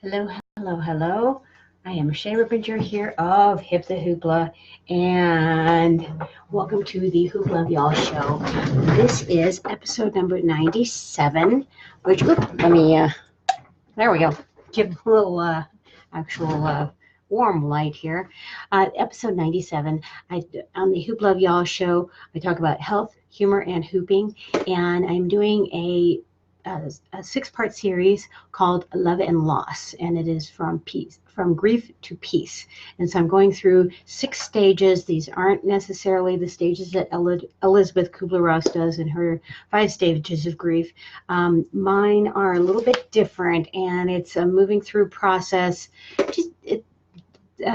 Hello, hello, hello. I am Shay Rippinger here of Hip the Hoopla, and welcome to the Hoopla of Y'all show. This is episode number 97, which, there we go, give a little actual warm light here. Episode 97, on the Hoopla of Y'all show, I talk about health, humor, and hooping, and I'm doing a six-part series called Love and Loss, and it is from grief to peace. And so I'm going through 6 stages. These aren't necessarily the stages that Elizabeth Kubler-Ross does in her 5 stages of grief. Mine are a little bit different, and it's a moving through process.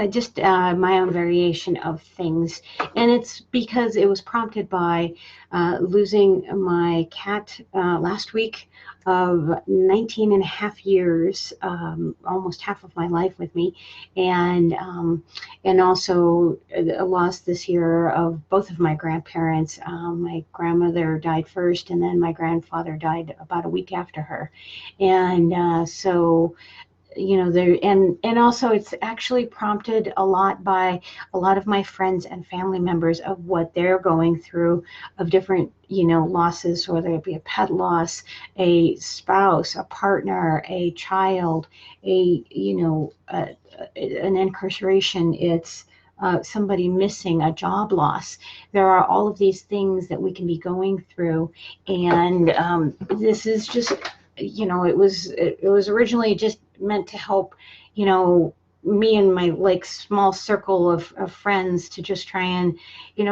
Just my own variation of things. And it's because it was prompted by losing my cat last week of 19 and a half years, almost half of my life with me, and also a loss this year of both of my grandparents. My grandmother died first, and then my grandfather died about a week after her. And so there, and also it's actually prompted a lot by a lot of my friends and family members of what they're going through, of different losses, whether it be a pet loss, a spouse, a partner, a child, an incarceration. It's somebody missing, a job loss. There are all of these things that we can be going through, and this is just, it was originally just meant to help, me and my small circle of friends to just try and,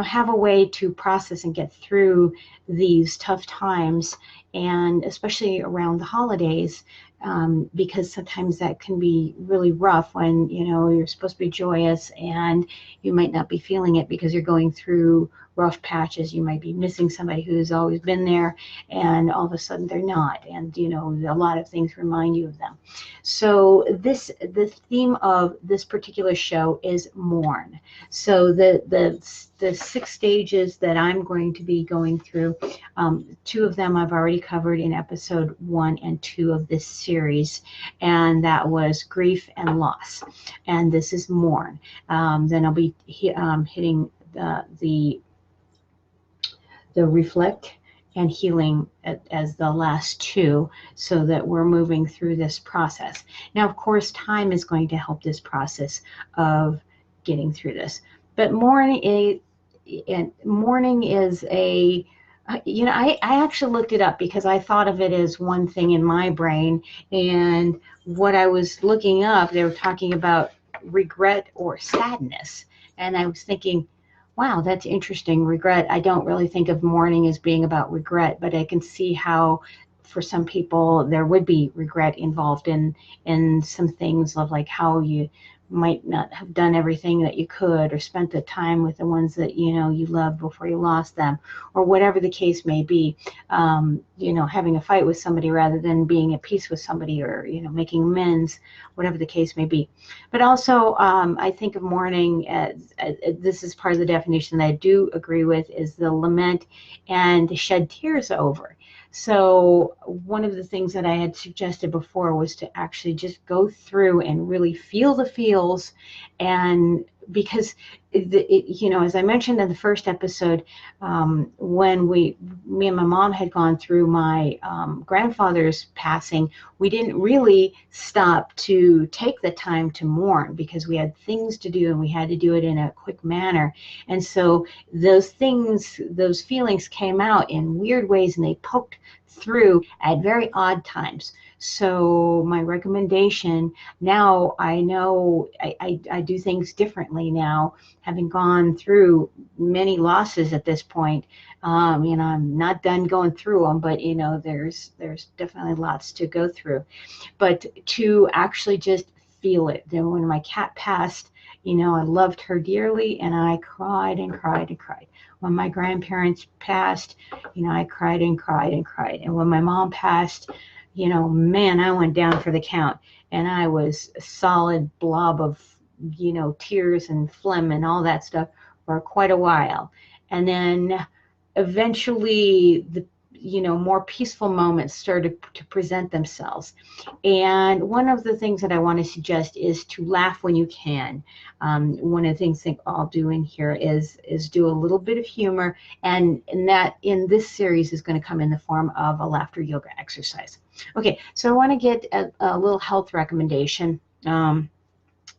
have a way to process and get through these tough times, and especially around the holidays, because sometimes that can be really rough when, you're supposed to be joyous and you might not be feeling it because you're going through rough patches. You might be missing somebody who's always been there, and all of a sudden they're not, and a lot of things remind you of them. So the theme of this particular show is mourn. So the 6 stages that I'm going to be going through, 2 of them I've already covered in episode 1 and 2 of this series, and that was grief and loss, and this is mourn. Then I'll be hitting the reflect and healing as the last 2, so that we're moving through this process. Now, of course, time is going to help this process of getting through this. But mourning is a, I actually looked it up because I thought of it as one thing in my brain, and what I was looking up, they were talking about regret or sadness, and I was thinking, wow, that's interesting. Regret. I don't really think of mourning as being about regret, but I can see how for some people there would be regret involved in some things of like how you might not have done everything that you could, or spent the time with the ones that you loved before you lost them, or whatever the case may be. Having a fight with somebody rather than being at peace with somebody, or making amends, whatever the case may be. But also, I think of mourning as, this is part of the definition that I do agree with, is the lament and shed tears over. So one of the things that I had suggested before was to actually just go through and really feel the feels, and because as I mentioned in the first episode, when me and my mom had gone through my grandfather's passing, we didn't really stop to take the time to mourn because we had things to do and we had to do it in a quick manner. And so those feelings came out in weird ways, and they poked through at very odd times. So my recommendation now, I know I do things differently now, having gone through many losses at this point. I'm not done going through them, but there's definitely lots to go through. But to actually just feel it. Then when my cat passed, I loved her dearly, and I cried and cried and cried. When my grandparents passed, I cried and cried and cried. And when my mom passed, man, I went down for the count, and I was a solid blob of, tears and phlegm and all that stuff for quite a while. And then eventually more peaceful moments started to present themselves. And one of the things that I want to suggest is to laugh when you can. One of the things that I'll do in here is do a little bit of humor, and that in this series is going to come in the form of a laughter yoga exercise. Okay, so I want to get a little health recommendation, and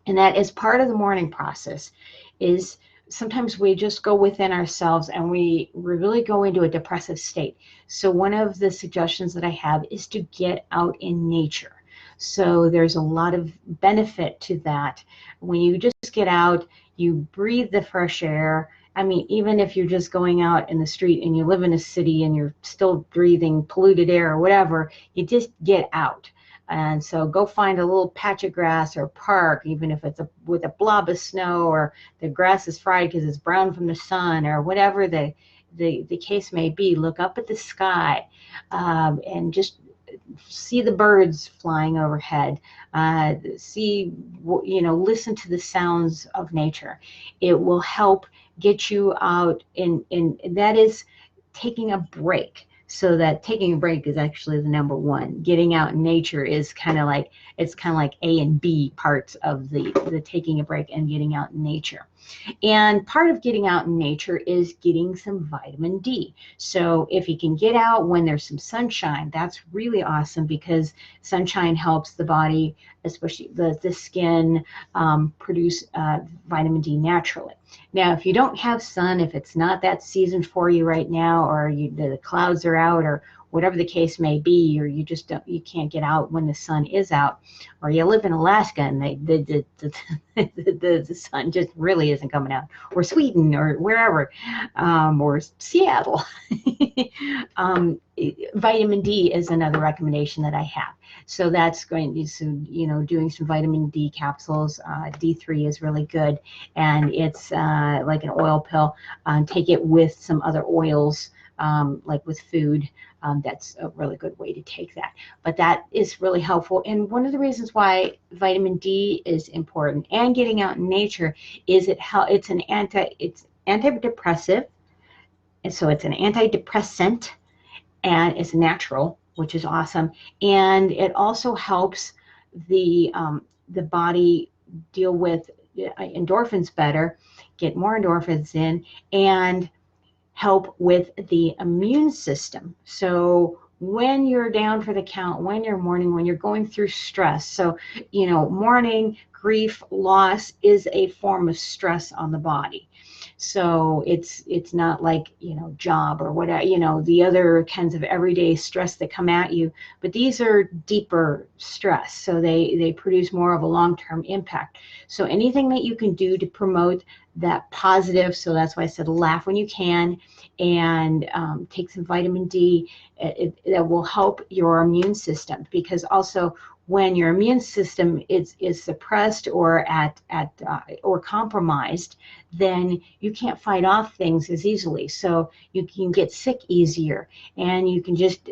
that is part of the morning process. Is sometimes we just go within ourselves and we really go into a depressive state. So one of the suggestions that I have is to get out in nature. So there's a lot of benefit to that. When you just get out, you breathe the fresh air. I mean, even if you're just going out in the street and you live in a city and you're still breathing polluted air or whatever, you just get out. And so go find a little patch of grass or park, even if it's with a blob of snow, or the grass is fried because it's brown from the sun, or whatever the case may be. Look up at the sky, and just see the birds flying overhead. Listen to the sounds of nature. It will help get you out in that is taking a break. So that taking a break is actually the number one. Getting out in nature is kind of like A and B parts of the taking a break and getting out in nature. And part of getting out in nature is getting some vitamin D. So if you can get out when there's some sunshine, that's really awesome, because sunshine helps the body, especially the skin, produce vitamin D naturally. Now, if you don't have sun, if it's not that season for you right now, or the clouds are out, or whatever the case may be, or you can't get out when the sun is out, or you live in Alaska and the sun just really isn't coming out, or Sweden, or wherever, or Seattle. Vitamin D is another recommendation that I have. So that's going to, doing some vitamin D capsules. D3 is really good, and it's like an oil pill. Take it with some other oils, like with food. That's a really good way to take that. But that is really helpful. And one of the reasons why vitamin D is important and getting out in nature is it's antidepressive, and so it's an antidepressant, and it's natural, which is awesome. And it also helps the body deal with endorphins better, get more endorphins in, and help with the immune system. So when you're down for the count, when you're mourning, when you're going through stress, so mourning, grief, loss is a form of stress on the body. So it's not like job or whatever, the other kinds of everyday stress that come at you, but these are deeper stress, so they produce more of a long-term impact. So anything that you can do to promote that positive, so that's why I said laugh when you can, and take some vitamin D, that will help your immune system, because also when your immune system is suppressed or or compromised, then you can't fight off things as easily. So you can get sick easier, and you can just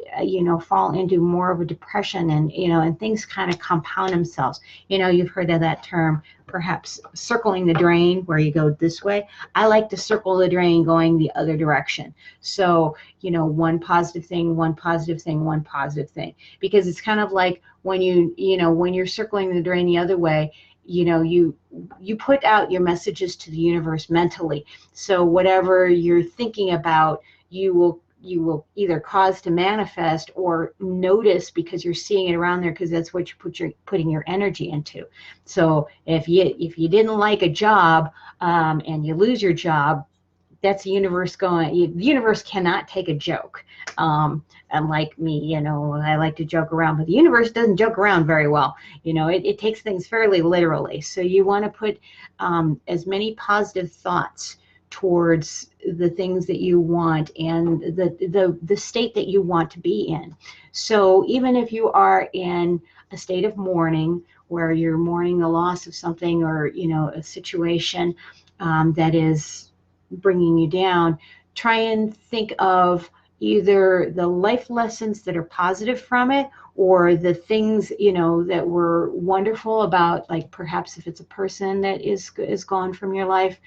fall into more of a depression, and things kind of compound themselves. You've heard of that term, perhaps circling the drain, where you go this way. I like to circle the drain going the other direction. So one positive thing, one positive thing, one positive thing, because it's kind of like when when you're circling the drain the other way, you put out your messages to the universe mentally. So whatever you're thinking about, you will either cause to manifest or notice, because you're seeing it around there, because that's what you're putting your energy into. So if you didn't like a job, and you lose your job, that's the universe going. The universe cannot take a joke. Unlike me, I like to joke around, but the universe doesn't joke around very well. It takes things fairly literally. So you want to put as many positive thoughts towards the things that you want and the state that you want to be in. So even if you are in a state of mourning, where you're mourning the loss of something, or a situation that is bringing you down, try and think of either the life lessons that are positive from it, or the things that were wonderful about, like perhaps if it's a person that is gone from your life,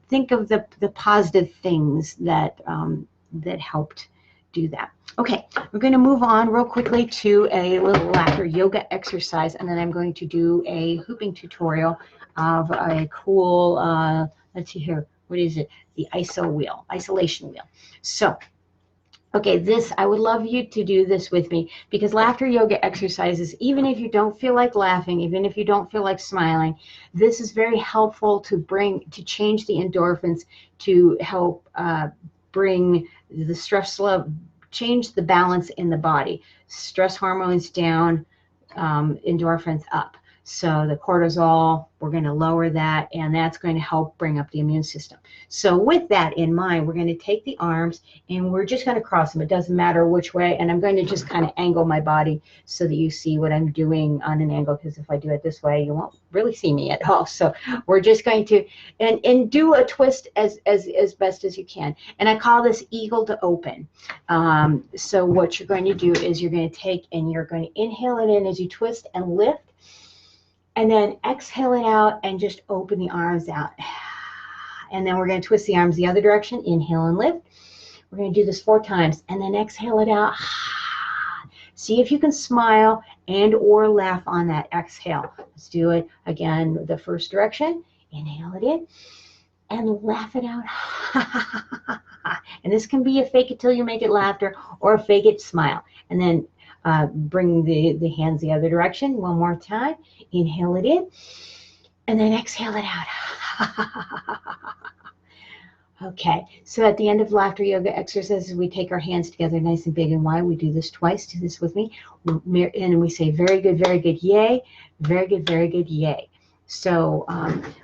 think of the positive things that helped do that. Okay, we're going to move on real quickly to a little laughter yoga exercise, and then I'm going to do a hooping tutorial of a cool, let's see here, what is it? The isolation wheel. So, okay, I would love you to do this with me, because laughter yoga exercises, even if you don't feel like laughing, even if you don't feel like smiling, this is very helpful to change the endorphins, to help bring the stress level, change the balance in the body. Stress hormones down, endorphins up. So the cortisol, we're going to lower that, and that's going to help bring up the immune system. So with that in mind, we're going to take the arms and we're just going to cross them. It doesn't matter which way, and I'm going to just kind of angle my body so that you see what I'm doing on an angle, because if I do it this way, you won't really see me at all. So we're just going to, and do a twist as best as you can. And I call this eagle to open. So what you're going to do is you're going to take and you're going to inhale it in as you twist and lift, and then exhale it out and just open the arms out. And then we're going to twist the arms the other direction, inhale and lift. We're going to do this 4 times, and then exhale it out. See if you can smile and or laugh on that exhale. Let's do it again, the first direction. Inhale it in and laugh it out. And this can be a fake it till you make it laughter, or a fake it smile. And then bring the hands the other direction one more time. Inhale it in, and then exhale it out. Okay, so at the end of laughter yoga exercises, we take our hands together nice and big and wide. We do this twice. Do this with me. And we say, very good, yay. Very good, yay. So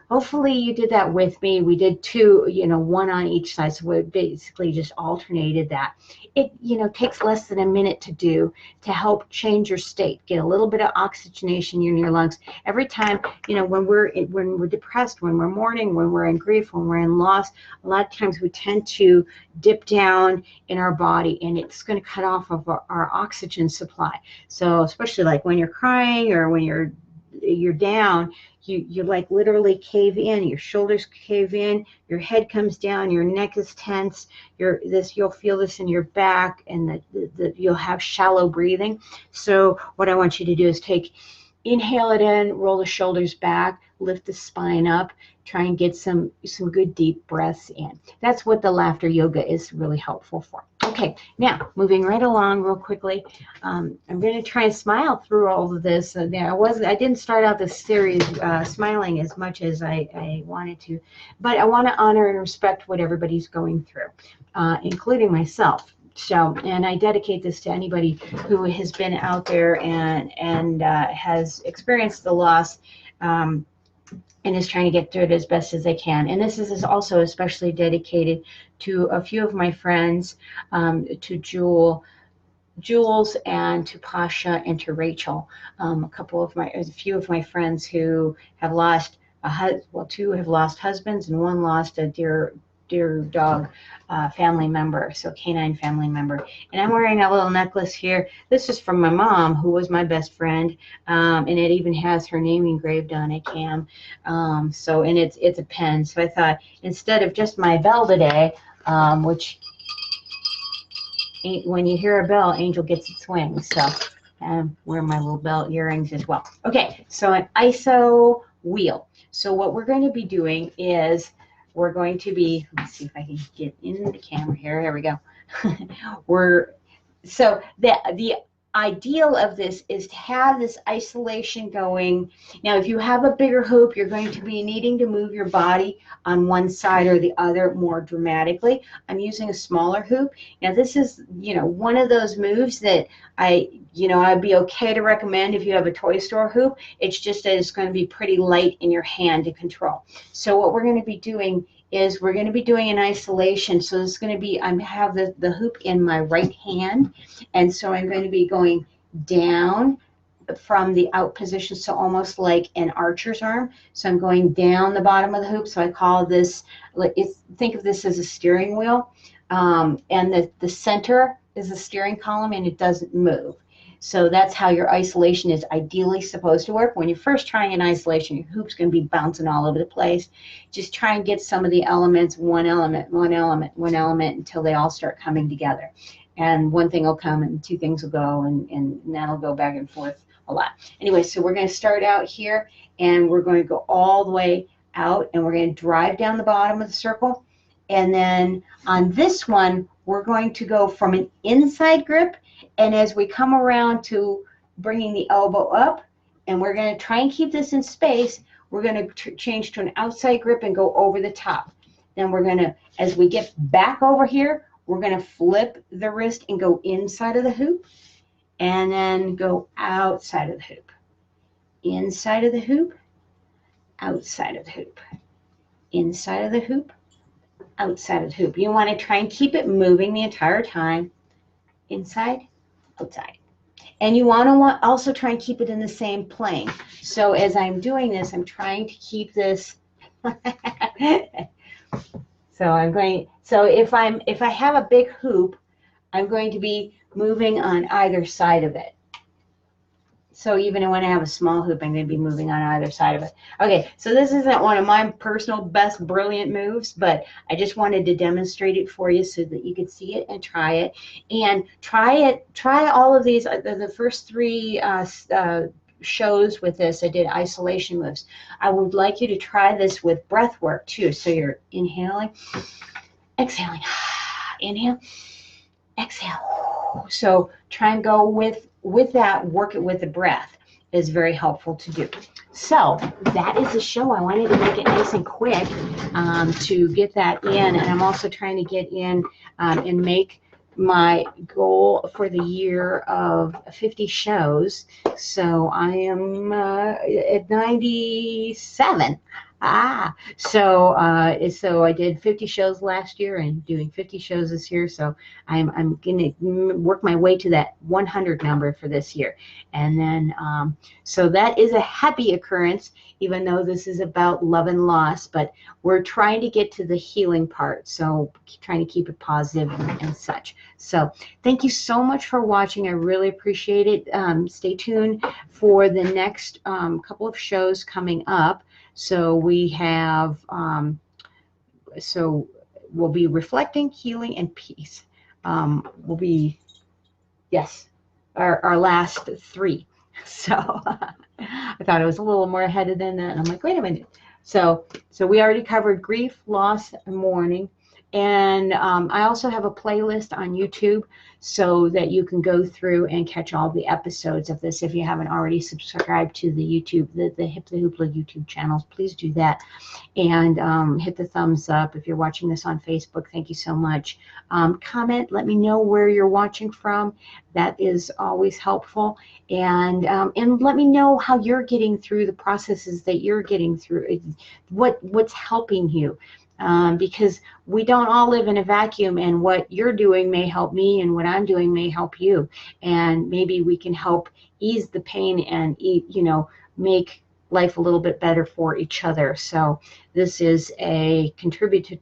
hopefully you did that with me. We did 2, one on each side. So we basically just alternated that. It, takes less than a minute to do, to help change your state, get a little bit of oxygenation in your lungs. Every time, when we're depressed, when we're mourning, when we're in grief, when we're in loss, a lot of times we tend to dip down in our body, and it's going to cut off of our oxygen supply. So especially like when you're crying or when you're down, you like literally cave in, your shoulders cave in, your head comes down, your neck is tense, you'll feel this in your back, and you'll have shallow breathing. So what I want you to do is inhale it in, roll the shoulders back, lift the spine up, try and get some good deep breaths in. That's what the laughter yoga is really helpful for. Okay, now moving right along real quickly, I'm going to try and smile through all of this. I didn't start out this series smiling as much as I wanted to, but I want to honor and respect what everybody's going through, including myself. So, and I dedicate this to anybody who has been out there and has experienced the loss, and is trying to get through it as best as they can. And this is also especially dedicated to a few of my friends, to Jules and to Pasha and to Rachel. A few of my friends who have lost 2 have lost husbands, and 1 lost a dear dog family member, so canine family member. And I'm wearing a little necklace here. This is from my mom, who was my best friend, and it even has her name engraved on it, Cam. And it's a pen. So I thought, instead of just my bell today, which when you hear a bell, Angel gets its wings. So I'm wearing my little bell earrings as well. Okay, so an ISO wheel. So what we're going to be doing is we're going to be, let's see if I can get in the camera here. There we go. So the ideal of this is to have this isolation going. Now, if you have a bigger hoop, you're going to be needing to move your body on one side or the other more dramatically. I'm using a smaller hoop. Now, this is, one of those moves that I'd be okay to recommend if you have a toy store hoop. It's just that it's going to be pretty light in your hand to control. So what we're going to be doing is we're going to be doing an isolation. So it's going to be, I have the hoop in my right hand, and so I'm going to be going down from the out position, so almost like an archer's arm. So I'm going down the bottom of the hoop. So I call this, think of this as a steering wheel, and the center is the steering column, and it doesn't move. So that's how your isolation is ideally supposed to work. When you're first trying an isolation, your hoop's going to be bouncing all over the place. Just try and get some of the elements, one element, until they all start coming together. and one thing will come and two things will go, and that'll go back and forth a lot. Anyway, so we're going to start out here, and we're going to go all the way out, and we're going to drive down the bottom of the circle. And then on this one, we're going to go from an inside grip, and as we come around to bringing the elbow up, and we're going to try and keep this in space, we're going to change to an outside grip and go over the top. Then we're going to, as we get back over here, we're going to flip the wrist and go inside of the hoop, and then go outside of the hoop. Inside of the hoop, outside of the hoop. Inside of the hoop, outside of the hoop. You want to try and keep it moving the entire time. Inside, outside. And you want to also try and keep it in the same plane. So as I'm doing this, I'm trying to keep this. So if I have a big hoop, I'm going to be moving on either side of it. So even when I have a small hoop, I'm going to be moving on either side of it. Okay, so this isn't one of my personal best brilliant moves, but I just wanted to demonstrate it for you so that you could see it and try it. And try all of these. The first three shows with this, I did isolation moves. I would like you to try this with breath work too. So you're inhaling, exhaling, inhale, exhale. So try and go with that, work it with the breath is very helpful to do. So that is the show. I wanted to make it nice and quick to get that in, and I'm also trying to get in and make my goal for the year of 50 shows. So I am at 97. So I did 50 shows last year and doing 50 shows this year. So I'm going to work my way to that 100 number for this year. And then, so that is a happy occurrence, even though this is about love and loss, but we're trying to get to the healing part. So trying to keep it positive and such. So thank you so much for watching. I really appreciate it. Stay tuned for the next couple of shows coming up. So we have, so we'll be reflecting, healing, and peace. Will be, yes, our last three. So I thought it was a little more ahead than that. And I'm like, wait a minute. So we already covered grief, loss, and mourning. And I also have a playlist on YouTube so that you can go through and catch all the episodes of this. If you haven't already subscribed to the YouTube, the Hip the Hoopla YouTube channels, please do that. And hit the thumbs up. If you're watching this on Facebook, thank you so much. Comment, let me know where you're watching from. That is always helpful. And let me know how you're getting through the processes that you're getting through. What's helping you. Because we don't all live in a vacuum, and what you're doing may help me, and what I'm doing may help you, and maybe we can help ease the pain and make life a little bit better for each other. So this is a contributory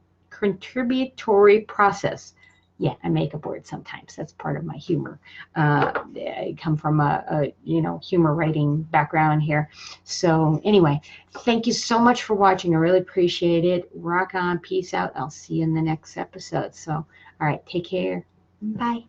process. Yeah, I make up words sometimes. That's part of my humor. I come from a humor writing background here. So anyway, thank you so much for watching. I really appreciate it. Rock on. Peace out. I'll see you in the next episode. So, all right, take care. Bye.